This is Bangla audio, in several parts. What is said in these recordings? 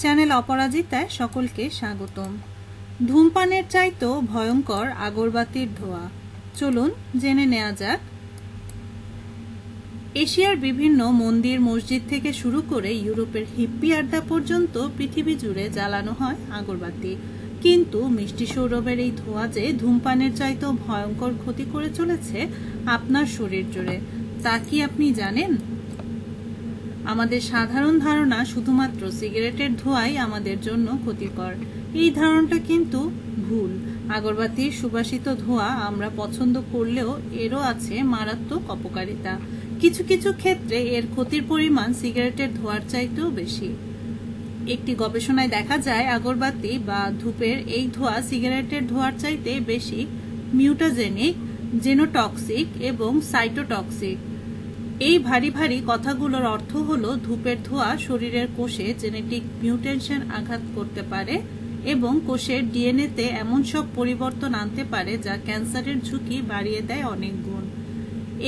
চ্যানেল অপরাজিতায় সকলকে স্বাগতম। ধূমপানের চাইতেও ভয়ঙ্কর আগরবাতির ধোঁয়া, চলুন জেনে নেওয়া যাক। এশিয়ার বিভিন্ন মন্দির মসজিদ থেকে শুরু করে ইউরোপের হিপ্পি আড্ডা পর্যন্ত পৃথিবী জুড়ে জ্বালানো হয় আগরবাতি, কিন্তু মিষ্টি সৌরভের এই ধোঁয়া যে ধূমপানের চাইতেও ভয়ঙ্কর ক্ষতি করে চলেছে আপনার শরীর জুড়ে, তা কি আপনি জানেন? আমাদের সাধারণ ধারণা শুধুমাত্র সিগারেটের ধোঁয়াই আমাদের জন্য ক্ষতিকর। এই ধারণাটা কিন্তু ভুল। আগরবাতির সুবাসিত ধোঁয়া আমরা পছন্দ করলেও এরও আছে মারাত্মক অপকারিতা। কিছু কিছু ক্ষেত্রে এর ক্ষতির পরিমাণ সিগারেটের ধোঁয়ার চাইতেও বেশি। একটি গবেষণায় দেখা যায় আগরবাতি বা ধূপের এই ধোঁয়া সিগারেটের ধোঁয়ার চাইতে বেশি মিউটাজেনিক, জেনোটক্সিক এবং সাইটোটক্সিক। এই ভারী ভারী কথাগুলোর অর্থ হলো ধূপের ধোঁয়া শরীরের কোষে জেনেটিক মিউটেশন আঘাত করতে পারে এবং কোষের ডিএনএতে এমন সব পরিবর্তন আনতে পারে যা ক্যান্সারের ঝুঁকি বাড়িয়ে দেয় অনেক গুণ।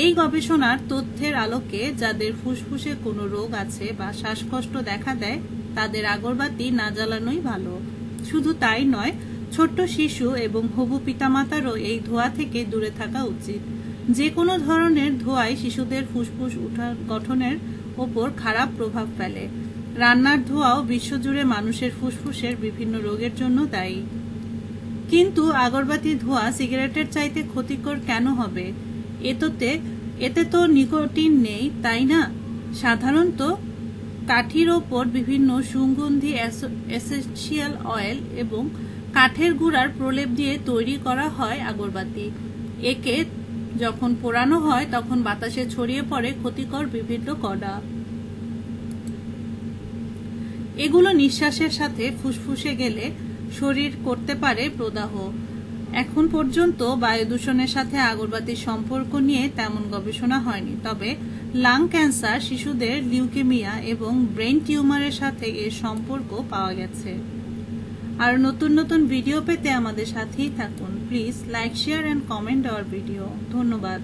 এই গবেষণার তথ্যের আলোকে যাদের ফুসফুসে কোনো রোগ আছে বা শ্বাসকষ্ট দেখা দেয় তাদের আগরবাতি না জ্বালানোই ভালো। শুধু তাই নয়, ছোট্ট শিশু এবং হবু পিতামাতারও এই ধোঁয়া থেকে দূরে থাকা উচিত। যে কোনো ধরনের ধোঁয়াই শিশুদের ফুসফুস গঠনের ওপর খারাপ প্রভাব ফেলে। রান্নার ধোঁয়াও বিশ্বজুড়ে মানুষের ফুসফুসের বিভিন্ন রোগের জন্য দায়ী। কিন্তু আগরবাতির ধোঁয়া সিগারেটের চাইতে ক্ষতিকর কেন হবে? এতে তো নিকোটিন নেই, তাই না? সাধারণত কাঠির ওপর বিভিন্ন সুগন্ধি এসেনশিয়াল অয়েল এবং কাঠের গুঁড়ার প্রলেপ দিয়ে তৈরি করা হয় আগরবাতি। একে যখন পোড়ানো হয় তখন বাতাসে ছড়িয়ে পড়ে ক্ষতিকর বিভিন্ন কণা। এগুলো নিঃশ্বাসের সাথে ফুসফুসে গেলে শরীর করতে পারে প্রদাহ। এখন পর্যন্ত বায়ু দূষণের সাথে আগরবাতির সম্পর্ক নিয়ে তেমন গবেষণা হয়নি, তবে লাং ক্যান্সার, শিশুদের লিউকেমিয়া এবং ব্রেন টিউমারের সাথে এর সম্পর্ক পাওয়া গেছে। আর নতুন নতুন ভিডিও পেতে আমাদের সাথেই থাকুন। Please like, share and comment our video. ধন্যবাদ।